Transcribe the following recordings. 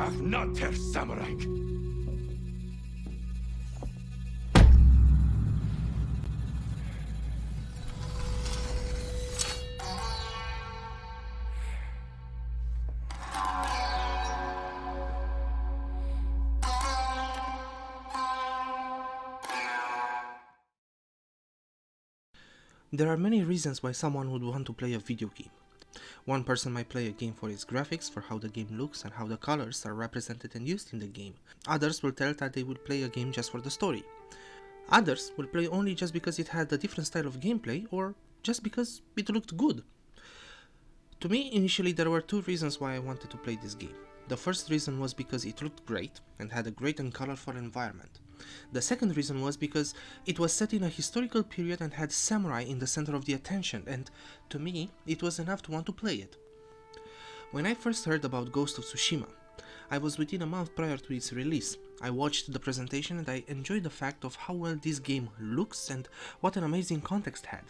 Ach, not Herr Samurai. There are many reasons why someone would want to play a video game. One person might play a game for its graphics, for how the game looks and how the colors are represented and used in the game. Others will tell that they would play a game just for the story. Others will play only just because it had a different style of gameplay or just because it looked good. To me, initially there were two reasons why I wanted to play this game. The first reason was because it looked great and had a great and colorful environment. The second reason was because it was set in a historical period and had samurai in the center of the attention, and to me, it was enough to want to play it. When I first heard about Ghost of Tsushima, I was within a month prior to its release. I watched the presentation and I enjoyed the fact of how well this game looks and what an amazing context had.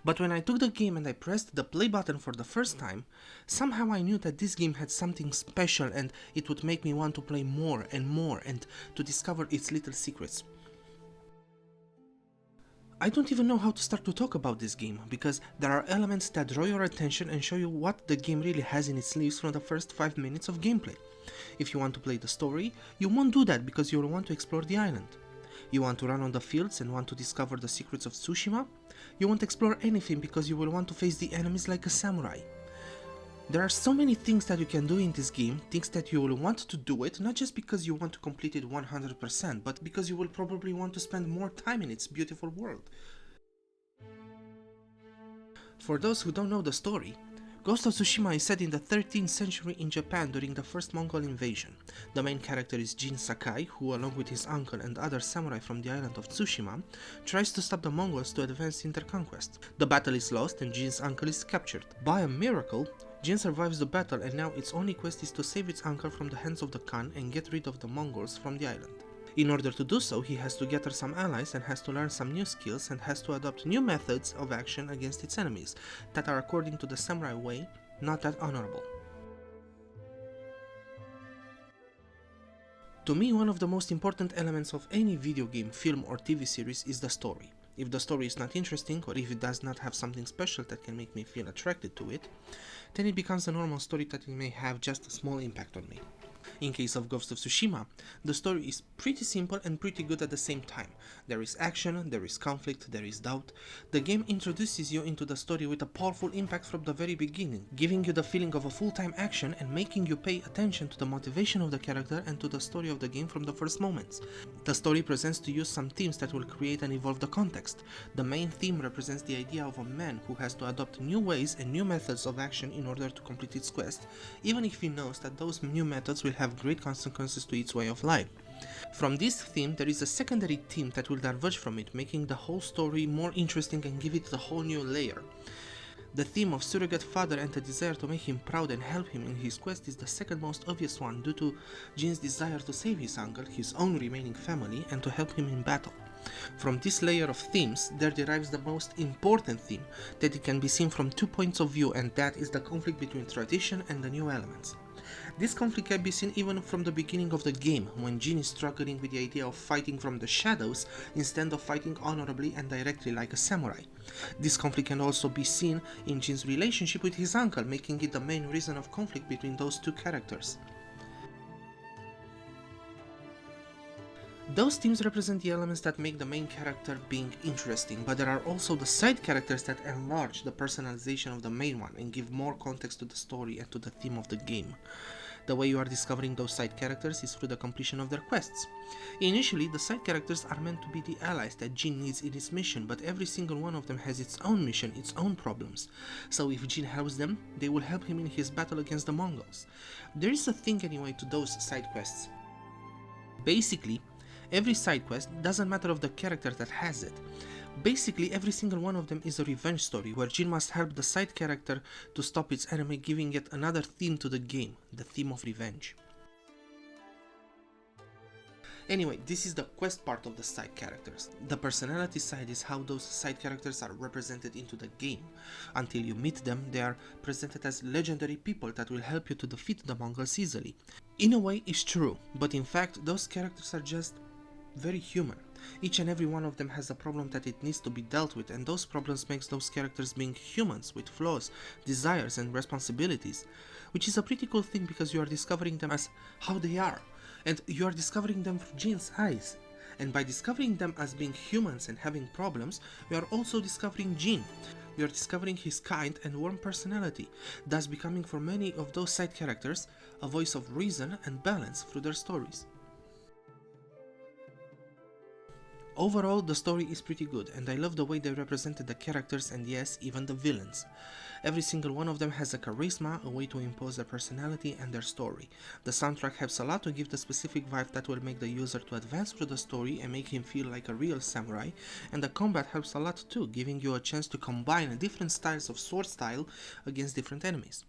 But when I took the game and I pressed the play button for the first time, somehow I knew that this game had something special and it would make me want to play more and to discover its little secrets. I don't even know how to start to talk about this game, because there are elements that draw your attention and show you what the game really has in its sleeves from the first 5 minutes of gameplay. If you want to play the story, you won't do that because you will want to explore the island. You want to run on the fields and want to discover the secrets of Tsushima? You won't explore anything because you will want to face the enemies like a samurai. There are so many things that you can do in this game, things that you will want to do it, not just because you want to complete it 100%, but because you will probably want to spend more time in its beautiful world. For those who don't know the story, Ghost of Tsushima is set in the 13th century in Japan during the first Mongol invasion. The main character is Jin Sakai, who along with his uncle and other samurai from the island of Tsushima, tries to stop the Mongols to advance in their conquest. The battle is lost and Jin's uncle is captured. By a miracle, Jin survives the battle and now its only quest is to save its uncle from the hands of the Khan and get rid of the Mongols from the island. In order to do so, he has to gather some allies and has to learn some new skills and has to adopt new methods of action against its enemies that are, according to the samurai way, not that honorable. To me, one of the most important elements of any video game, film or TV series is the story. If the story is not interesting, or if it does not have something special that can make me feel attracted to it, then it becomes a normal story that it may have just a small impact on me. In case of Ghost of Tsushima, the story is pretty simple and pretty good at the same time. There is action, there is conflict, there is doubt. The game introduces you into the story with a powerful impact from the very beginning, giving you the feeling of a full-time action and making you pay attention to the motivation of the character and to the story of the game from the first moments. The story presents to you some themes that will create and evolve the context. The main theme represents the idea of a man who has to adopt new ways and new methods of action in order to complete its quest, even if he knows that those new methods will have great consequences to its way of life. From this theme, there is a secondary theme that will diverge from it, making the whole story more interesting and give it a whole new layer. The theme of surrogate father and the desire to make him proud and help him in his quest is the second most obvious one due to Jin's desire to save his uncle, his own remaining family, and to help him in battle. From this layer of themes, there derives the most important theme, that it can be seen from 2 points of view, and that is the conflict between tradition and the new elements. This conflict can be seen even from the beginning of the game, when Jin is struggling with the idea of fighting from the shadows instead of fighting honorably and directly like a samurai. This conflict can also be seen in Jin's relationship with his uncle, making it the main reason of conflict between those two characters. Those themes represent the elements that make the main character being interesting, but there are also the side characters that enlarge the personalization of the main one and give more context to the story and to the theme of the game. The way you are discovering those side characters is through the completion of their quests. Initially, the side characters are meant to be the allies that Jin needs in his mission, but every single one of them has its own mission, its own problems. So if Jin helps them, they will help him in his battle against the Mongols. There is a thing anyway to those side quests. Basically, every side quest, doesn't matter of the character that has it. Basically, every single one of them is a revenge story, where Jin must help the side character to stop its enemy, giving yet another theme to the game, the theme of revenge. Anyway, this is the quest part of the side characters. The personality side is how those side characters are represented into the game. Until you meet them, they are presented as legendary people that will help you to defeat the Mongols easily. In a way, it's true, but in fact, those characters are just very human. Each and every one of them has a problem that it needs to be dealt with, and those problems makes those characters being humans with flaws, desires and responsibilities, which is a pretty cool thing because you are discovering them as how they are, and you are discovering them through Jin's eyes. And by discovering them as being humans and having problems, you are also discovering Jin. You are discovering his kind and warm personality, thus becoming for many of those side characters a voice of reason and balance through their stories. Overall, the story is pretty good, and I love the way they represented the characters and yes, even the villains. Every single one of them has a charisma, a way to impose their personality and their story. The soundtrack helps a lot to give the specific vibe that will make the user to advance through the story and make him feel like a real samurai, and the combat helps a lot too, giving you a chance to combine different styles of sword style against different enemies.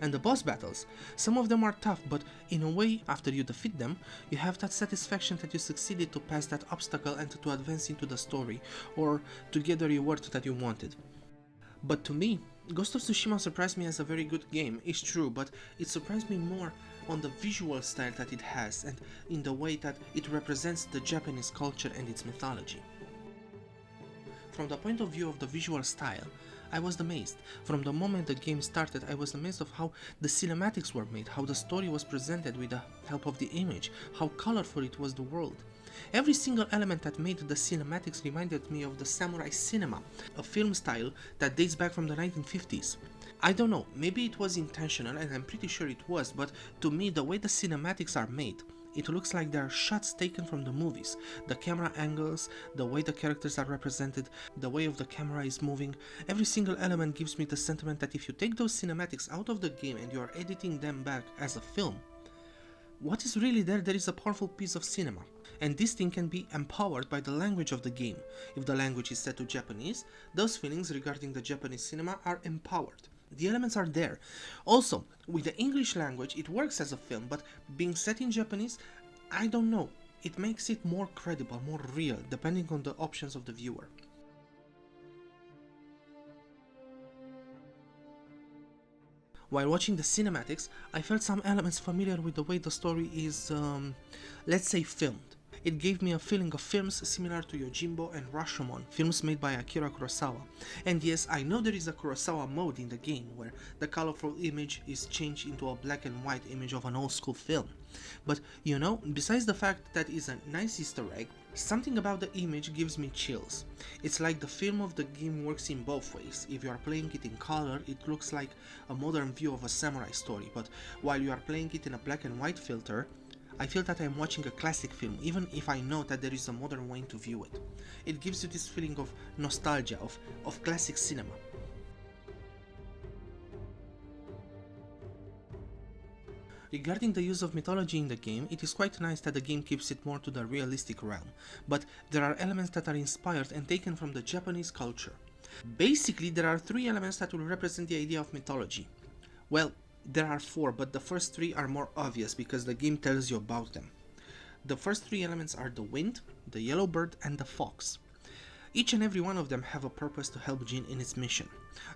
And the boss battles, some of them are tough, but in a way, after you defeat them, you have that satisfaction that you succeeded to pass that obstacle and to advance into the story, or to get the reward that you wanted. But to me, Ghost of Tsushima surprised me as a very good game, it's true, but it surprised me more on the visual style that it has and in the way that it represents the Japanese culture and its mythology. From the point of view of the visual style, I was amazed. From the moment the game started, I was amazed of how the cinematics were made, how the story was presented with the help of the image, how colorful it was the world. Every single element that made the cinematics reminded me of the samurai cinema, a film style that dates back from the 1950s. I don't know, maybe it was intentional and I'm pretty sure it was, but to me the way the cinematics are made, it looks like they are shots taken from the movies. The camera angles, the way the characters are represented, the way of the camera is moving, every single element gives me the sentiment that if you take those cinematics out of the game and you are editing them back as a film, what is really there is a powerful piece of cinema. And this thing can be empowered by the language of the game. If the language is set to Japanese, those feelings regarding the Japanese cinema are empowered. The elements are there. Also, with the English language, it works as a film, but being set in Japanese, I don't know. It makes it more credible, more real, depending on the options of the viewer. While watching the cinematics, I felt some elements familiar with the way the story is, let's say, filmed. It gave me a feeling of films similar to Yojimbo and Rashomon, films made by Akira Kurosawa. And yes, I know there is a Kurosawa mode in the game, where the colorful image is changed into a black and white image of an old school film. But you know, besides the fact that it's a nice Easter egg, something about the image gives me chills. It's like the film of the game works in both ways. If you are playing it in color, it looks like a modern view of a samurai story, but while you are playing it in a black and white filter, I feel that I'm watching a classic film, even if I know that there is a modern way to view it. It gives you this feeling of nostalgia, of classic cinema. Regarding the use of mythology in the game, it is quite nice that the game keeps it more to the realistic realm, but there are elements that are inspired and taken from the Japanese culture. Basically, there are three elements that will represent the idea of mythology. Well, there are four, but the first three are more obvious because the game tells you about them. The first three elements are the wind, the yellow bird, and the fox. Each and every one of them have a purpose to help Jin in its mission.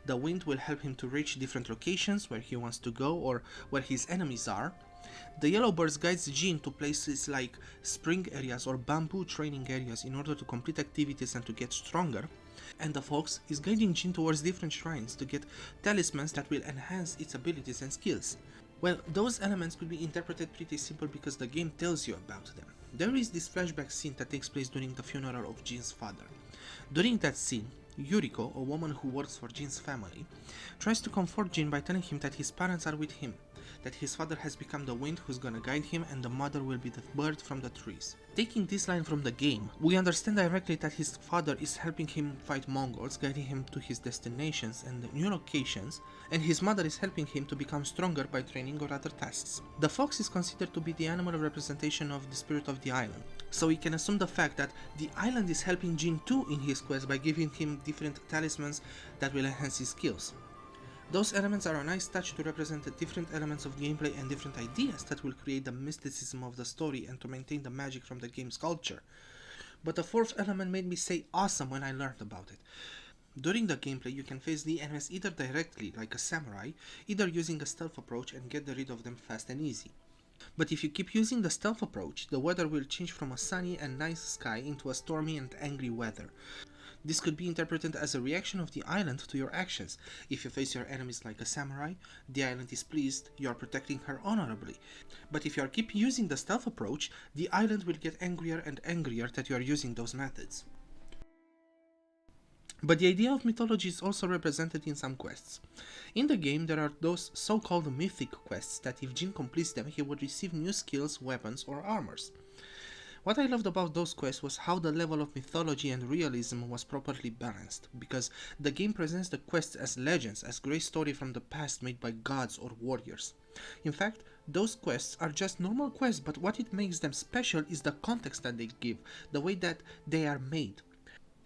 The wind will help him to reach different locations where he wants to go or where his enemies are. The yellow bird guides Jin to places like spring areas or bamboo training areas in order to complete activities and to get stronger. And the fox is guiding Jin towards different shrines to get talismans that will enhance its abilities and skills. Well, those elements could be interpreted pretty simple because the game tells you about them. There is this flashback scene that takes place during the funeral of Jin's father. During that scene, Yuriko, a woman who works for Jin's family, tries to comfort Jin by telling him that his parents are with him, that his father has become the wind who's gonna guide him and the mother will be the bird from the trees. Taking this line from the game, we understand directly that his father is helping him fight Mongols, guiding him to his destinations and new locations, and his mother is helping him to become stronger by training or other tasks. The fox is considered to be the animal representation of the spirit of the island, so we can assume the fact that the island is helping Jin too in his quest by giving him different talismans that will enhance his skills. Those elements are a nice touch to represent the different elements of gameplay and different ideas that will create the mysticism of the story and to maintain the magic from the game's culture. But the fourth element made me say awesome when I learned about it. During the gameplay, you can face the enemies either directly, like a samurai, either using a stealth approach and get rid of them fast and easy. But if you keep using the stealth approach, the weather will change from a sunny and nice sky into a stormy and angry weather. This could be interpreted as a reaction of the island to your actions. If you face your enemies like a samurai, the island is pleased you are protecting her honorably. But if you keep using the stealth approach, the island will get angrier and angrier that you are using those methods. But the idea of mythology is also represented in some quests. In the game, there are those so-called mythic quests that if Jin completes them, he would receive new skills, weapons, or armors. What I loved about those quests was how the level of mythology and realism was properly balanced, because the game presents the quests as legends, as great stories from the past made by gods or warriors. In fact, those quests are just normal quests, but what it makes them special is the context that they give, the way that they are made.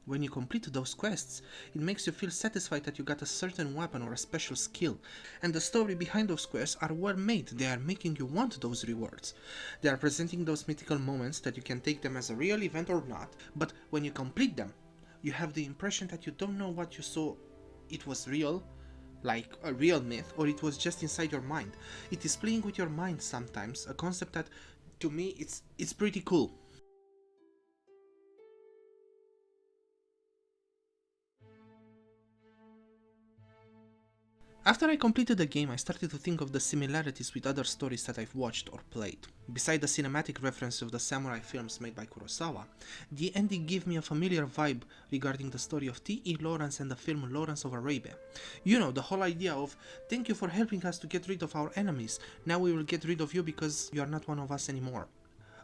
When you complete those quests, it makes you feel satisfied that you got a certain weapon or a special skill, and the story behind those quests are well made. They are making you want those rewards. They are presenting those mythical moments that you can take them as a real event or not, but when you complete them, you have the impression that you don't know what you saw, it was real, like a real myth, or it was just inside your mind. It is playing with your mind sometimes, a concept that, to me, it's pretty cool. After I completed the game, I started to think of the similarities with other stories that I've watched or played. Beside the cinematic reference of the samurai films made by Kurosawa, the ending gave me a familiar vibe regarding the story of T.E. Lawrence and the film Lawrence of Arabia. You know, the whole idea of, thank you for helping us to get rid of our enemies, now we will get rid of you because you are not one of us anymore.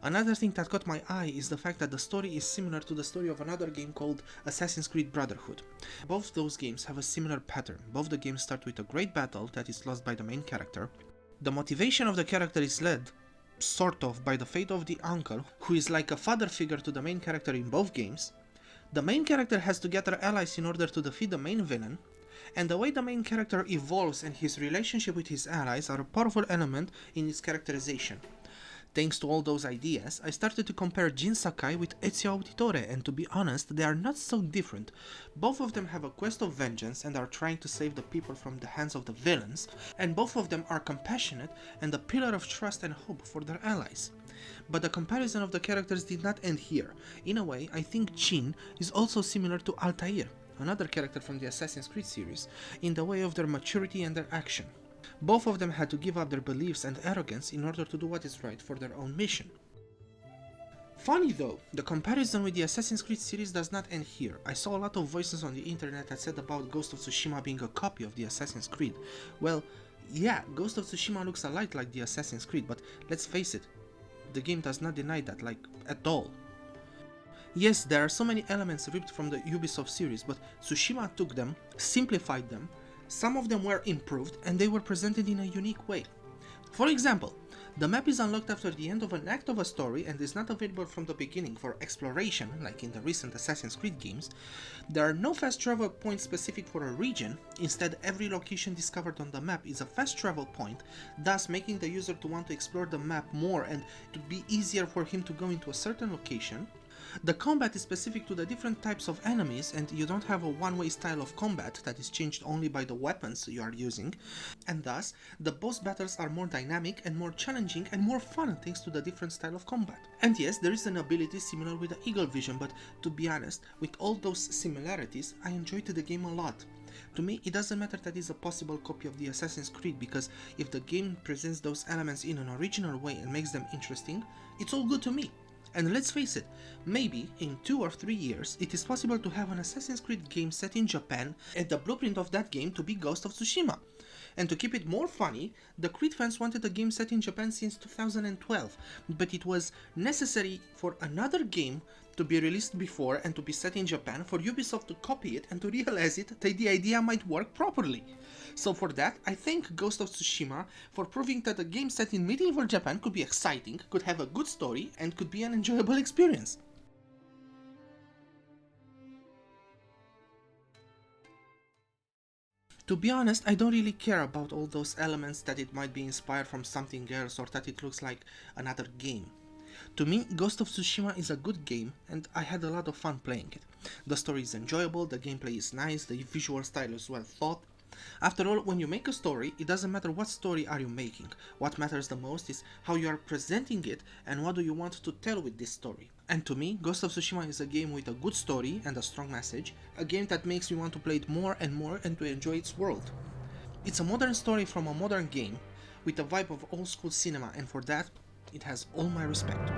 Another thing that caught my eye is the fact that the story is similar to the story of another game called Assassin's Creed Brotherhood. Both those games have a similar pattern. Both the games start with a great battle that is lost by the main character. The motivation of the character is led, sort of, by the fate of the uncle, who is like a father figure to the main character in both games. The main character has to gather allies in order to defeat the main villain, and the way the main character evolves and his relationship with his allies are a powerful element in its characterization. Thanks to all those ideas, I started to compare Jin Sakai with Ezio Auditore, and to be honest, they are not so different. Both of them have a quest of vengeance and are trying to save the people from the hands of the villains, and both of them are compassionate and a pillar of trust and hope for their allies. But the comparison of the characters did not end here. In a way, I think Jin is also similar to Altair, another character from the Assassin's Creed series, in the way of their maturity and their action. Both of them had to give up their beliefs and arrogance in order to do what is right for their own mission. Funny though, the comparison with the Assassin's Creed series does not end here. I saw a lot of voices on the internet that said about Ghost of Tsushima being a copy of the Assassin's Creed. Well, yeah, Ghost of Tsushima looks a lot like the Assassin's Creed, but let's face it, the game does not deny that, at all. Yes, there are so many elements ripped from the Ubisoft series, but Tsushima took them, simplified them, some of them were improved, and they were presented in a unique way. For example, the map is unlocked after the end of an act of a story and is not available from the beginning for exploration, like in the recent Assassin's Creed games. There are no fast travel points specific for a region. Instead, every location discovered on the map is a fast travel point, thus making the user to want to explore the map more and to be easier for him to go into a certain location. The combat is specific to the different types of enemies, and you don't have a one-way style of combat that is changed only by the weapons you are using, and thus the boss battles are more dynamic and more challenging and more fun thanks to the different style of combat. And yes, there is an ability similar with the Eagle Vision, but to be honest, with all those similarities, I enjoyed the game a lot. To me, it doesn't matter that it's a possible copy of the Assassin's Creed, because if the game presents those elements in an original way and makes them interesting, it's all good to me. And let's face it, maybe in 2 or 3 years it is possible to have an Assassin's Creed game set in Japan and the blueprint of that game to be Ghost of Tsushima. And to keep it more funny, the Creed fans wanted a game set in Japan since 2012, but it was necessary for another game to be released before and to be set in Japan for Ubisoft to copy it and to realize that the idea might work properly. So for that, I thank Ghost of Tsushima for proving that a game set in medieval Japan could be exciting, could have a good story, and could be an enjoyable experience. To be honest, I don't really care about all those elements that it might be inspired from something else or that it looks like another game. To me, Ghost of Tsushima is a good game and I had a lot of fun playing it. The story is enjoyable, the gameplay is nice, the visual style is well thought. After all, when you make a story, it doesn't matter what story are you making. What matters the most is how you are presenting it and what do you want to tell with this story. And to me, Ghost of Tsushima is a game with a good story and a strong message, a game that makes me want to play it more and more and to enjoy its world. It's a modern story from a modern game, with a vibe of old school cinema, and for that, it has all my respect.